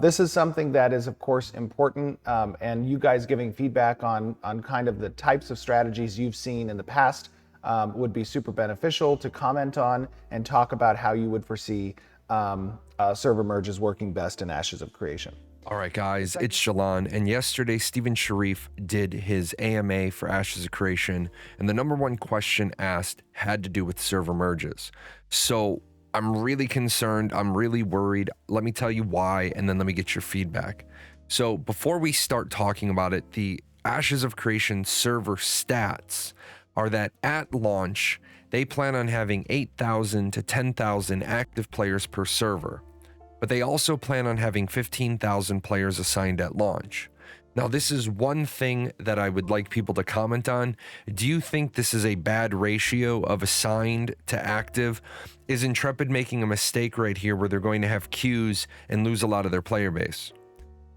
This is something that is, of course, important, and you guys giving feedback on kind of the types of strategies you've seen in the past would be super beneficial to comment on and talk about how you would foresee server merges working best in Ashes of Creation. All right, guys, it's Jahlon, and yesterday Stephen Sharif did his AMA for Ashes of Creation, and the number one question asked had to do with server merges. So I'm really concerned, I'm really worried. Let me tell you why, and then let me get your feedback. So before we start talking about it, the Ashes of Creation server stats are that at launch, they plan on having 8,000 to 10,000 active players per server. But they also plan on having 15,000 players assigned at launch. Now, this is one thing that I would like people to comment on. Do you think this is a bad ratio of assigned to active? Is Intrepid making a mistake right here where they're going to have queues and lose a lot of their player base?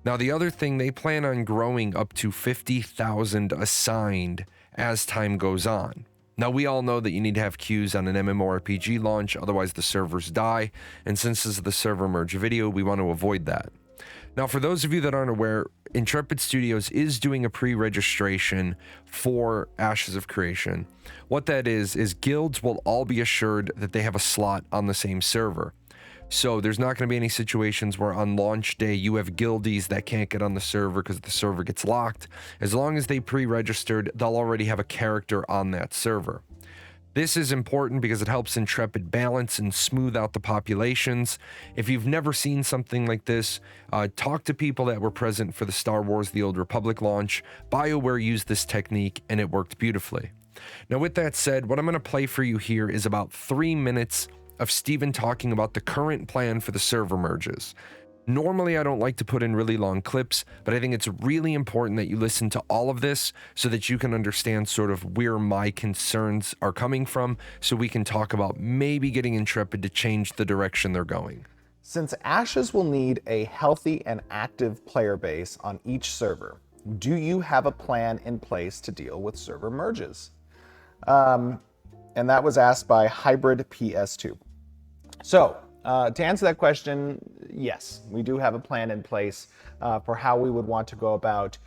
Now, the other thing, they plan on growing up to 50,000 assigned as time goes on. Now, we all know that you need to have queues on an MMORPG launch, otherwise the servers die, and since this is the server merge video, we want to avoid that. Now, for those of you that aren't aware, Intrepid Studios is doing a pre-registration for Ashes of Creation. What that is guilds will all be assured that they have a slot on the same server. So there's not going to be any situations where on launch day you have guildies that can't get on the server because the server gets locked. As long as they pre-registered, they'll already have a character on that server. This is important because it helps Intrepid balance and smooth out the populations. If you've never seen something like this, talk to people that were present for the Star Wars The Old Republic launch. BioWare used this technique and it worked beautifully. Now, with that said, what I'm going to play for you here is about 3 minutes of Stephen talking about the current plan for the server merges. Normally, I don't like to put in really long clips, but I think it's really important that you listen to all of this so that you can understand sort of where my concerns are coming from, so we can talk about maybe getting Intrepid to change the direction they're going. Since Ashes will need a healthy and active player base on each server, do you have a plan in place to deal with server merges? And that was asked by Hybrid PS2. So, to answer that question, yes, we do have a plan in place for how we would want to go about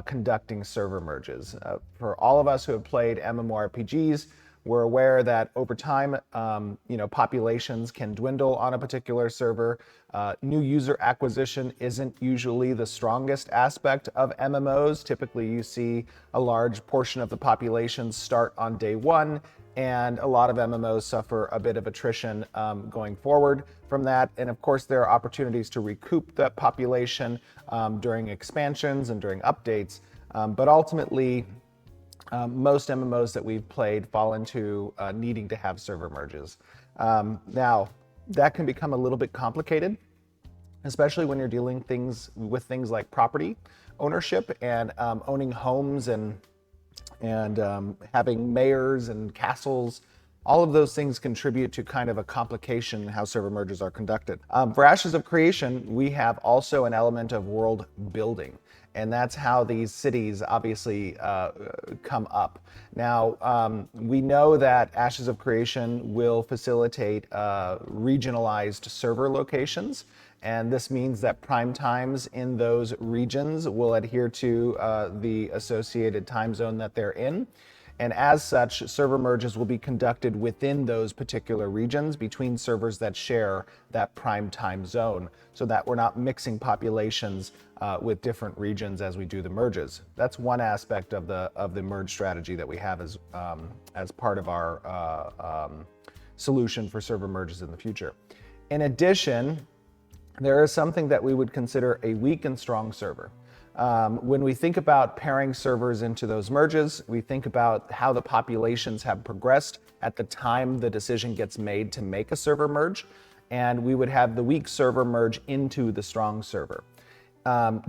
conducting server merges. For all of us who have played MMORPGs, we're aware that over time, populations can dwindle on a particular server. New user acquisition isn't usually the strongest aspect of MMOs. Typically, you see a large portion of the population start on day one, and a lot of MMOs suffer a bit of attrition going forward from that. And of course, there are opportunities to recoup that population during expansions and during updates. But ultimately, most MMOs that we've played fall into needing to have server merges. Now, that can become a little bit complicated, especially when you're dealing with things like property ownership and owning homes and having mayors and castles. All of those things contribute to kind of a complication in how server merges are conducted. For Ashes of Creation, we have also an element of world building, and that's how these cities obviously come up. Now, we know that Ashes of Creation will facilitate regionalized server locations, and this means that prime times in those regions will adhere to the associated time zone that they're in. And as such, server merges will be conducted within those particular regions between servers that share that prime time zone, so that we're not mixing populations with different regions as we do the merges. That's one aspect of the merge strategy that we have as part of our solution for server merges in the future. In addition, there is something that we would consider a weak and strong server. When we think about pairing servers into those merges, we think about how the populations have progressed at the time the decision gets made to make a server merge, and we would have the weak server merge into the strong server.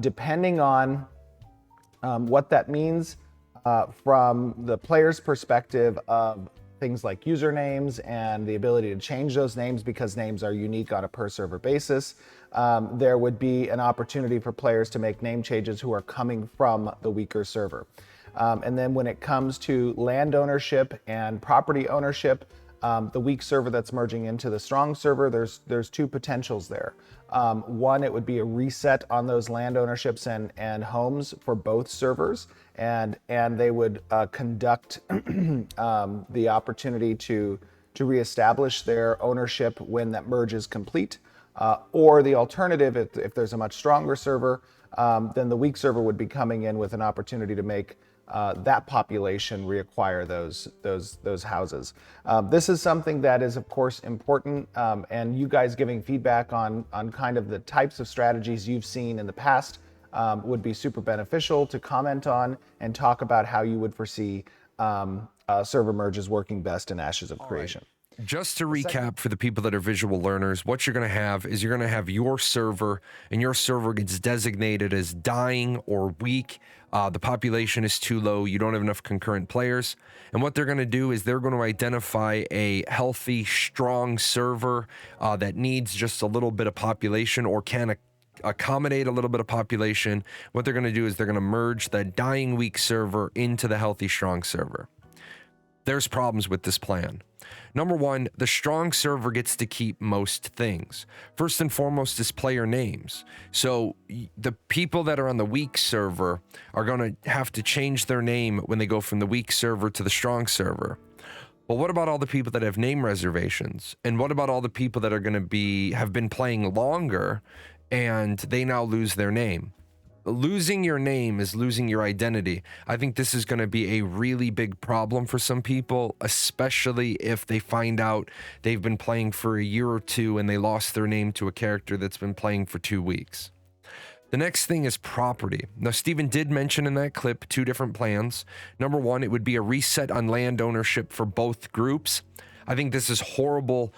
Depending on what that means from the player's perspective of things like usernames and the ability to change those names because names are unique on a per server basis, there would be an opportunity for players to make name changes who are coming from the weaker server. And then when it comes to land ownership and property ownership, The weak server that's merging into the strong server, there's two potentials there. One, it would be a reset on those land ownerships and homes for both servers, and they would conduct the opportunity to reestablish their ownership when that merge is complete. Or the alternative, if there's a much stronger server, then the weak server would be coming in with an opportunity to make that population reacquire those houses. This is something that is, of course, important, and you guys giving feedback on kind of the types of strategies you've seen in the past would be super beneficial to comment on and talk about how you would foresee server merges working best in Ashes of Creation. Just to recap for the people that are visual learners, what you're going to have is you're going to have your server, and your server gets designated as dying or weak. The population is too low. You don't have enough concurrent players. And what they're going to do is they're going to identify a healthy, strong server that needs just a little bit of population or can accommodate a little bit of population. What they're going to do is they're going to merge that dying, weak server into the healthy, strong server. There's problems with this plan. Number one, the strong server gets to keep most things. First and foremost is player names. So the people that are on the weak server are going to have to change their name when they go from the weak server to the strong server. But what about all the people that have name reservations? And what about all the people that are going to have been playing longer and they now lose their name? Losing your name is losing your identity. I think this is going to be a really big problem for some people, especially if they find out they've been playing for a year or two and they lost their name to a character that's been playing for 2 weeks. The next thing is property. Now, Steven did mention in that clip 2 different plans. Number one, it would be a reset on land ownership for both groups. I think this is horrible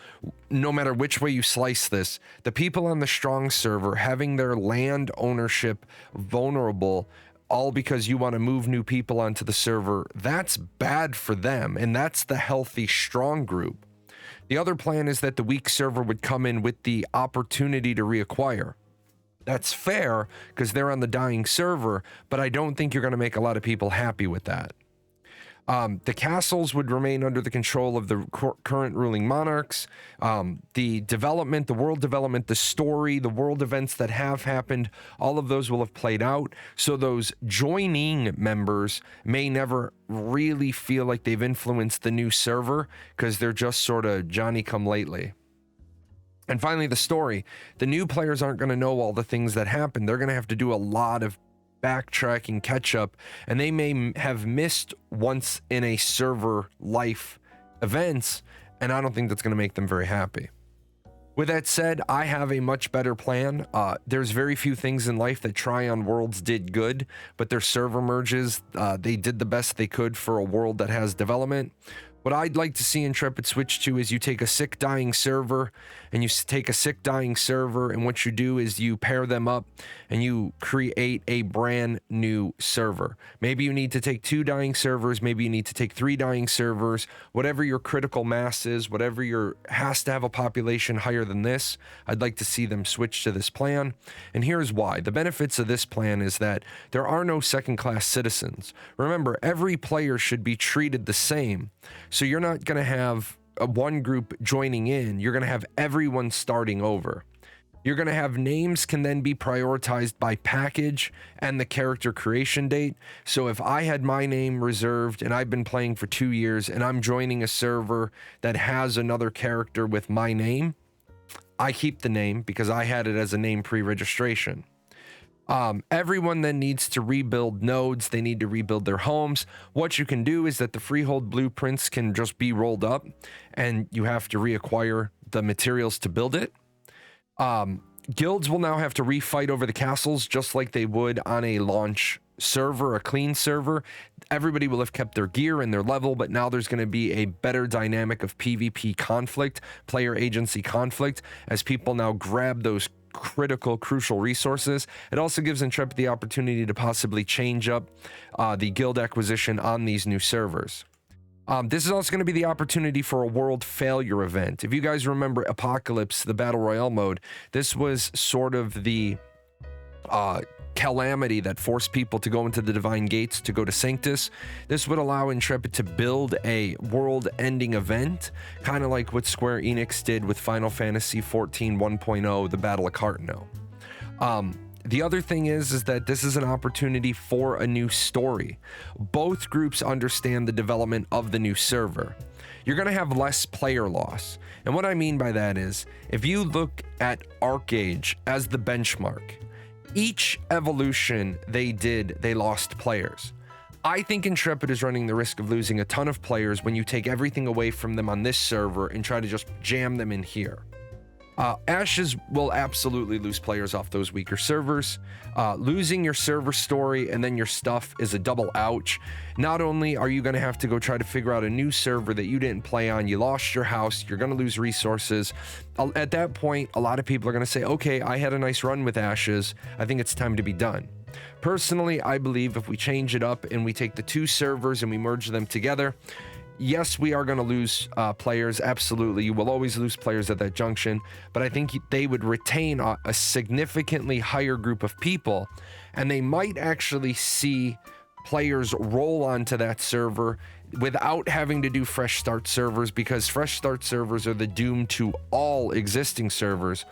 no matter which way you slice this. The people on the strong server having their land ownership vulnerable all because you want to move new people onto the server, that's bad for them, and that's the healthy strong group. The other plan is that the weak server would come in with the opportunity to reacquire. That's fair because they're on the dying server, but I don't think you're going to make a lot of people happy with that. The castles would remain under the control of the current ruling monarchs. The development, the world development, the story, the world events that have happened, all of those will have played out. So those joining members may never really feel like they've influenced the new server because they're just sort of Johnny-come-lately. And finally, the story. The new players aren't going to know all the things that happened. They're going to have to do a lot of backtracking, catch up, and they may have missed once in a server life events, and I don't think that's going to make them very happy. With that said, I have a much better plan. There's very few things in life that Tryon Worlds did good, but their server merges, they did the best they could for a world that has development. What I'd like to see Intrepid switch to is you take a sick dying server and you take a sick dying server, and what you do is you pair them up and you create a brand new server. Maybe you need to take 2 dying servers, maybe you need to take 3 dying servers, whatever your critical mass is, whatever your has to have a population higher than this. I'd like to see them switch to this plan. And here's why. The benefits of this plan is that there are no second-class citizens. Remember, every player should be treated the same. So you're not going to have one group joining in. You're going to have everyone starting over. You're going to have names can then be prioritized by package and the character creation date. So if I had my name reserved and I've been playing for 2 years and I'm joining a server that has another character with my name, I keep the name because I had it as a name pre-registration. Everyone then needs to rebuild nodes. They need to rebuild their homes. What you can do is that the freehold blueprints can just be rolled up and you have to reacquire the materials to build it. Guilds will now have to refight over the castles just like they would on a launch server, a clean server. Everybody will have kept their gear and their level, but now there's going to be a better dynamic of PvP conflict, player agency conflict, as people now grab those critical, crucial resources. It also gives Intrepid the opportunity to possibly change up the guild acquisition on these new servers. This is also going to be the opportunity for a world failure event. If you guys remember Apocalypse, the Battle Royale mode, this was sort of the calamity that forced people to go into the divine gates to go to Sanctus. This would allow Intrepid to build a world-ending event, kind of like what Square Enix did with Final Fantasy XIV 1.0, the Battle of Carteneau. The other thing is that this is an opportunity for a new story. Both groups understand the development of the new server. You're going to have less player loss. And what I mean by that is, if you look at ArcAge as the benchmark, each evolution they did, they lost players. I think Intrepid is running the risk of losing a ton of players when you take everything away from them on this server and try to just jam them in here. Ashes will absolutely lose players off those weaker servers. Losing your server story and then your stuff is a double ouch. Not only are you going to have to go try to figure out a new server that you didn't play on, you lost your house, you're going to lose resources. At that point, a lot of people are going to say, okay, I had a nice run with Ashes. I think it's time to be done. Personally, I believe if we change it up and we take the two servers and we merge them together, yes, we are going to lose players. Absolutely. You will always lose players at that junction. But I think they would retain a significantly higher group of people. And they might actually see players roll onto that server without having to do fresh start servers, because fresh start servers are the doom to all existing servers.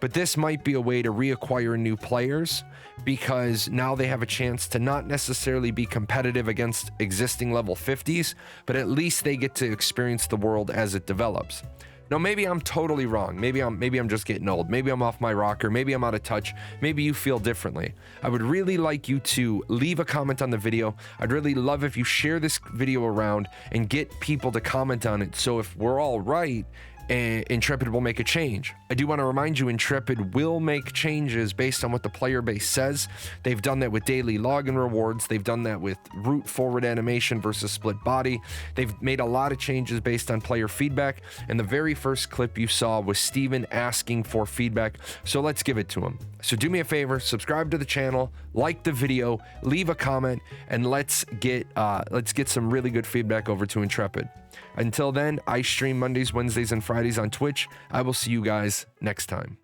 But this might be a way to reacquire new players, because now they have a chance to not necessarily be competitive against existing level 50s, but at least they get to experience the world as it develops. Now, maybe I'm totally wrong. Maybe I'm just getting old. Maybe I'm off my rocker. Maybe I'm out of touch. Maybe you feel differently. I would really like you to leave a comment on the video. I'd really love if you share this video around and get people to comment on it. So if we're all right, Intrepid will make a change. I do want to remind you, Intrepid will make changes based on what the player base says. They've done that with daily login rewards. They've done that with root forward animation versus split body. They've made a lot of changes based on player feedback. And the very first clip you saw was Steven asking for feedback. So let's give it to him. So do me a favor, subscribe to the channel, like the video, leave a comment, and let's get some really good feedback over to Intrepid. Until then, I stream Mondays, Wednesdays, and Fridays on Twitch. I will see you guys next time.